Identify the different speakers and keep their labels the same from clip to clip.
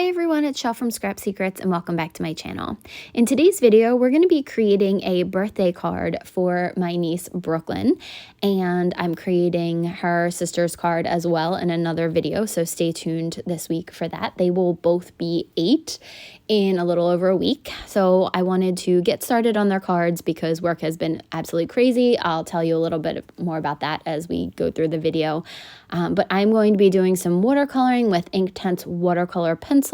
Speaker 1: Hi everyone, it's Shell from Scrap Secrets and welcome back to my channel. In today's video, we're going to be creating a birthday card for my niece Brooklyn, and I'm creating her sister's card as well in another video, so stay tuned this week for that. They will both be 8 in a little over a week, so I wanted to get started on their cards because work has been absolutely crazy. I'll tell you a little bit more about that as we go through the video, but I'm going to be doing some watercoloring with Inktense watercolor pencils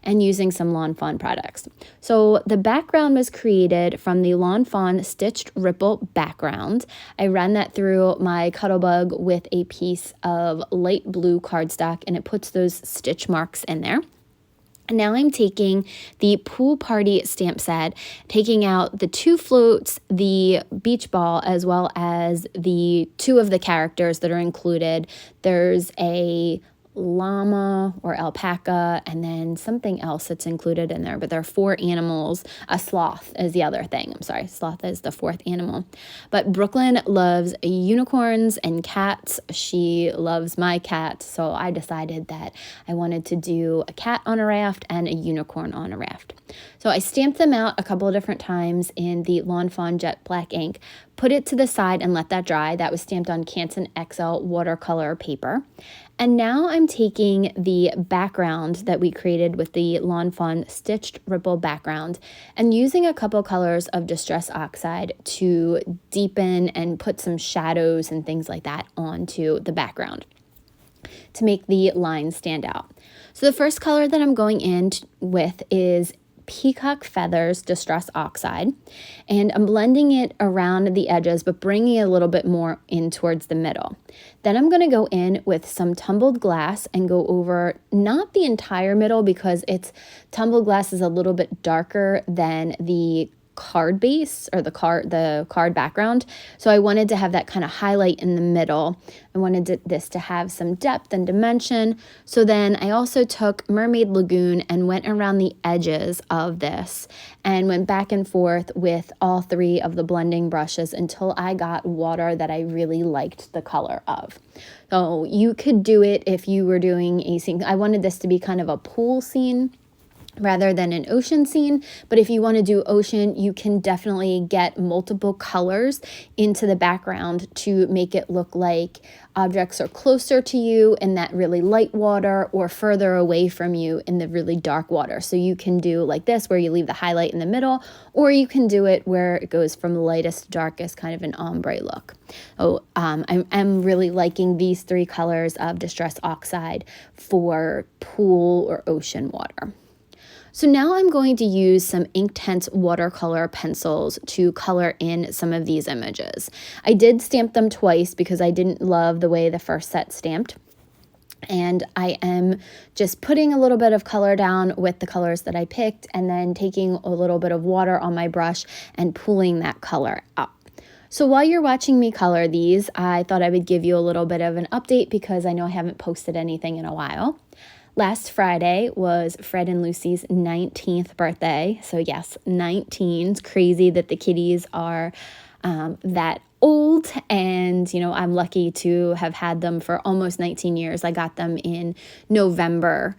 Speaker 1: and using some Lawn Fawn products. So the background was created from the Lawn Fawn stitched ripple background. I ran that through my Cuttlebug with a piece of light blue cardstock, and it puts those stitch marks in there. Now I'm taking the pool party stamp set, taking out the 2 floats, the beach ball, as well as the 2 of the characters that are included. There's a llama or alpaca and then something else that's included in there, but there are 4 animals. A sloth is the other thing. I'm sorry, sloth is the 4th animal. But Brooklyn loves unicorns and cats. She loves my cat, so I decided that I wanted to do a cat on a raft and a unicorn on a raft. So I stamped them out a couple of different times in the Lawn Fawn jet black ink, put it to the side and let that dry. That was stamped on Canson XL watercolor paper. And now I'm taking the background that we created with the Lawn Fawn stitched ripple background and using a couple colors of Distress Oxide to deepen and put some shadows and things like that onto the background to make the lines stand out. So the first color that I'm going in with is Peacock Feathers Distress Oxide, and I'm blending it around the edges but bringing it a little bit more in towards the middle. Then I'm going to go in with some Tumbled glass and go over not the entire middle because Tumbled glass is a little bit darker than the card base or the card background, so I wanted to have that kind of highlight in the middle. I wanted this to have some depth and dimension. So then I also took Mermaid Lagoon and went around the edges of this and went back and forth with all 3 of the blending brushes until I got water that I really liked the color of. So you could do it if you were doing a scene. I wanted this to be kind of a pool scene rather than an ocean scene, but if you want to do ocean, you can definitely get multiple colors into the background to make it look like objects are closer to you in that really light water or further away from you in the really dark water. So you can do like this where you leave the highlight in the middle, or you can do it where it goes from lightest to darkest, kind of an ombre look. I'm really liking these 3 colors of Distress Oxide for pool or ocean water. So now I'm going to use some Inktense watercolor pencils to color in some of these images. I did stamp them twice because I didn't love the way the first set stamped. And I am just putting a little bit of color down with the colors that I picked and then taking a little bit of water on my brush and pulling that color up. So while you're watching me color these, I thought I would give you a little bit of an update because I know I haven't posted anything in a while. Last Friday was Fred and Lucy's 19th birthday. So yes, 19. It's crazy that the kitties are that old, and I'm lucky to have had them for almost 19 years. I got them in November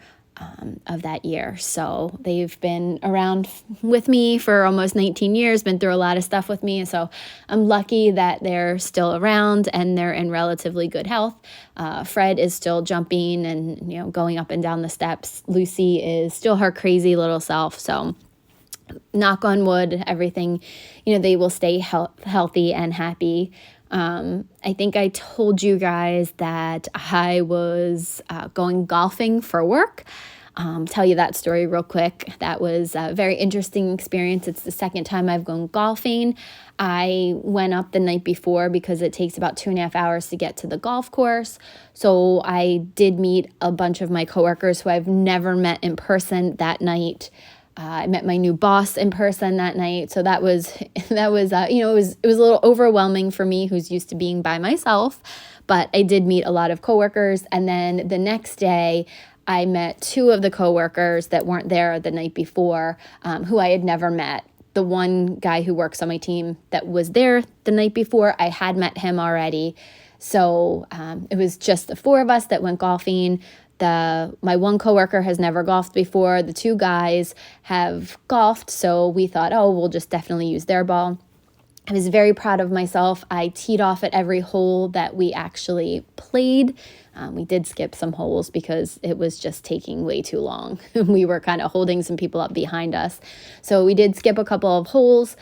Speaker 1: of that year. So they've been around with me for almost 19 years, been through a lot of stuff with me. So I'm lucky that they're still around and they're in relatively good health. Fred is still jumping and, going up and down the steps. Lucy is still her crazy little self. So knock on wood, everything, they will stay healthy and happy. I think I told you guys that I was going golfing for work. Tell you that story real quick. That was a very interesting experience. It's the 2nd time I've gone golfing. I went up the night before because it takes about 2.5 hours to get to the golf course. So I did meet a bunch of my coworkers who I've never met in person that night. I met my new boss in person that night. So that was it was a little overwhelming for me who's used to being by myself, but I did meet a lot of coworkers. And then the next day I met 2 of the coworkers that weren't there the night before, who I had never met. The one guy who works on my team that was there the night before, I had met him already. So it was just the 4 of us that went golfing. My one coworker has never golfed before. The two guys have golfed, so we thought, oh, we'll just definitely use their ball. I was very proud of myself. I teed off at every hole that we actually played. We did skip some holes because it was just taking way too long. We were kind of holding some people up behind us. So we did skip a couple of holes.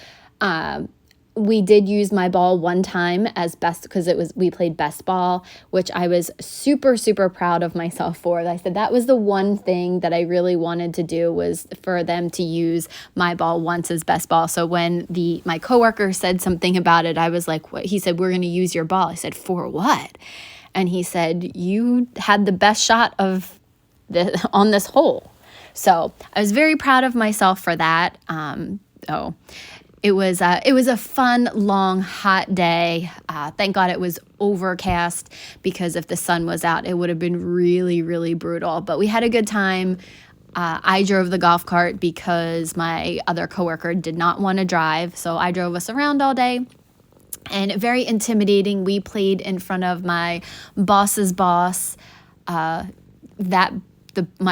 Speaker 1: We did use my ball one time as best because we played best ball, which I was super, super proud of myself for. I said that was the one thing that I really wanted to do, was for them to use my ball once as best ball. So when my coworker said something about it, I was like, what? He said, we're going to use your ball. I said, for what? And he said, you had the best shot on this hole. So I was very proud of myself for that. It was a fun, long, hot day. Thank God it was overcast, because if the sun was out, it would have been really, really brutal. But we had a good time. I drove the golf cart because my other coworker did not want to drive, so I drove us around all day. And very intimidating. We played in front of my boss's boss, my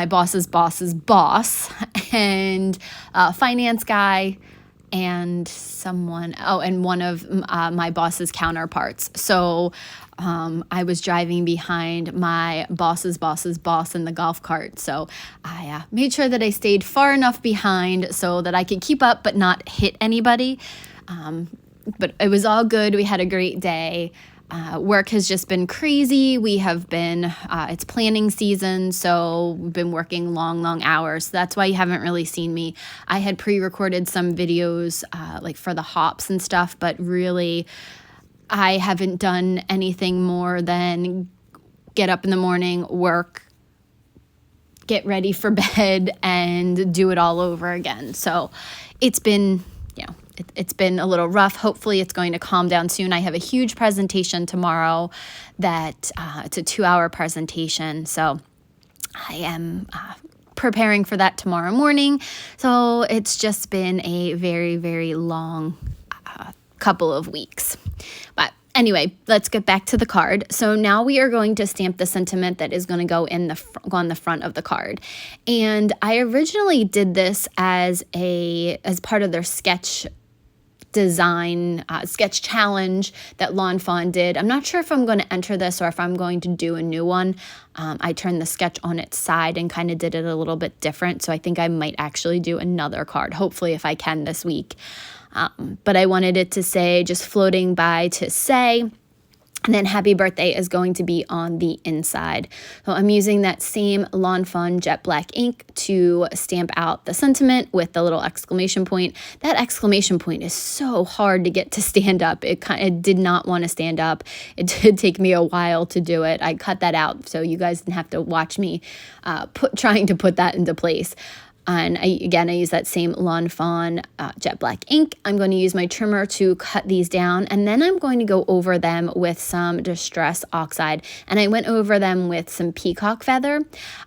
Speaker 1: boss's boss's boss, and finance guy, and one of my boss's counterparts. So I was driving behind my boss's boss's boss in the golf cart. So I made sure that I stayed far enough behind so that I could keep up but not hit anybody. But it was all good. We had a great day. Work has just been crazy. We have been, it's planning season, so we've been working long, long hours. So that's why you haven't really seen me. I had pre-recorded some videos like for the hops and stuff, but really I haven't done anything more than get up in the morning, work, get ready for bed, and do it all over again. So it's been, it's been a little rough. Hopefully it's going to calm down soon. I have a huge presentation tomorrow that it's a 2-hour presentation. So I am preparing for that tomorrow morning. So it's just been a very, very long couple of weeks. But anyway, let's get back to the card. So now we are going to stamp the sentiment that is going to go on the front of the card. And I originally did this as part of their sketch challenge that Lawn Fawn did. I'm not sure if I'm going to enter this or if I'm going to do a new one. I turned the sketch on its side and kind of did it a little bit different. So I think I might actually do another card, hopefully if I can this week. But I wanted it to say, just floating by to say, and then happy birthday is going to be on the inside. So I'm using that same Lawn Fawn jet black ink to stamp out the sentiment with the little exclamation point. That exclamation point is so hard to get to stand up. It did not want to stand up. It did take me a while to do it. I cut that out so you guys didn't have to watch me trying to put that into place. And I use that same Lawn Fawn jet black ink. I'm going to use my trimmer to cut these down, and then I'm going to go over them with some Distress Oxide. And I went over them with some Peacock feather.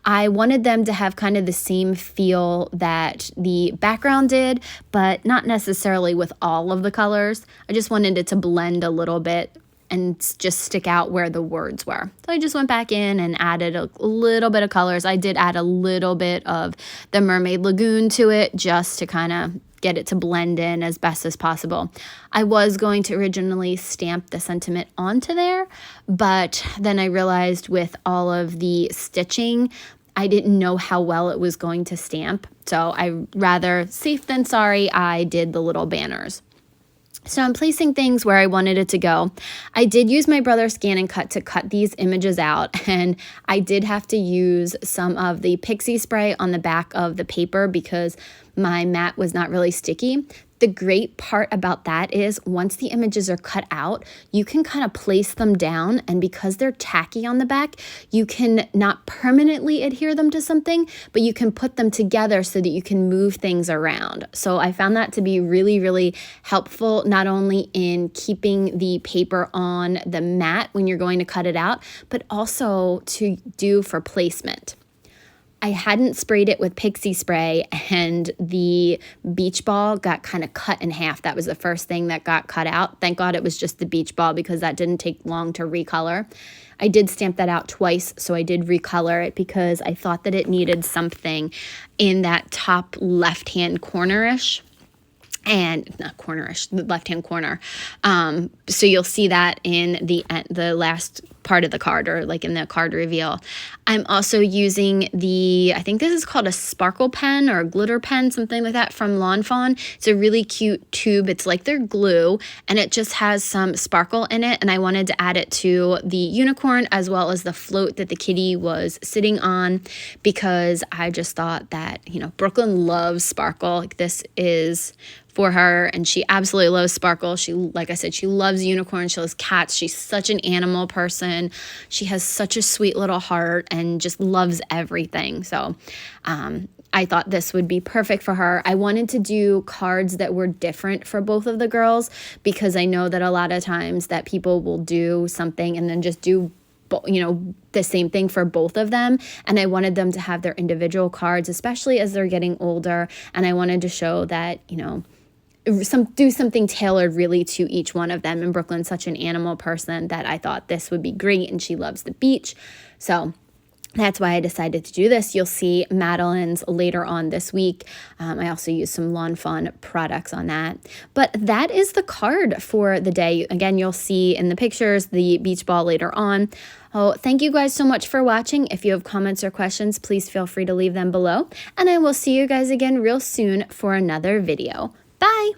Speaker 1: I wanted them to have kind of the same feel that the background did, but not necessarily with all of the colors. I just wanted it to blend a little bit and just stick out where the words were. So I just went back in and added a little bit of colors. I did add a little bit of the Mermaid Lagoon to it just to kind of get it to blend in as best as possible. I was going to originally stamp the sentiment onto there, but then I realized with all of the stitching, I didn't know how well it was going to stamp. So I rather safe than sorry, I did the little banners. So I'm placing things where I wanted it to go. I did use my brother's Scan and Cut to cut these images out, and I did have to use some of the pixie spray on the back of the paper because my mat was not really sticky. The great part about that is once the images are cut out, you can kind of place them down, and because they're tacky on the back, you can not permanently adhere them to something, but you can put them together so that you can move things around. So I found that to be really, really helpful, not only in keeping the paper on the mat when you're going to cut it out, but also to do for placement. I hadn't sprayed it with pixie spray, and the beach ball got kind of cut in half. That was the first thing that got cut out. Thank God it was just the beach ball, because that didn't take long to recolor. I did stamp that out twice, so I did recolor it because I thought that it needed something in that top left-hand corner-ish. And not cornerish, the left-hand corner. So you'll see that in the last part of the card, or like in the card reveal. I'm also using I think this is called a sparkle pen or a glitter pen, something like that, from Lawn Fawn. It's a really cute tube. It's like their glue, and it just has some sparkle in it. And I wanted to add it to the unicorn as well as the float that the kitty was sitting on, because I just thought that, you know, Brooklyn loves sparkle. Like, this is for her, and she absolutely loves sparkle. She, like I said, she loves unicorns, she loves cats. She's such an animal person. She has such a sweet little heart and just loves everything. So I thought this would be perfect for her. I wanted to do cards that were different for both of the girls, because I know that a lot of times that people will do something and then just do, you know, the same thing for both of them. And I wanted them to have their individual cards, especially as they're getting older. And I wanted to show that, you know, do something tailored really to each one of them. And Brooklyn's such an animal person that I thought this would be great, and she loves the beach. So that's why I decided to do this. You'll see Madeline's later on this week. I also used some Lawn Fawn products on that. But that is the card for the day. Again, you'll see in the pictures the beach ball later on. Oh, thank you guys so much for watching. If you have comments or questions, please feel free to leave them below. And I will see you guys again real soon for another video. Bye!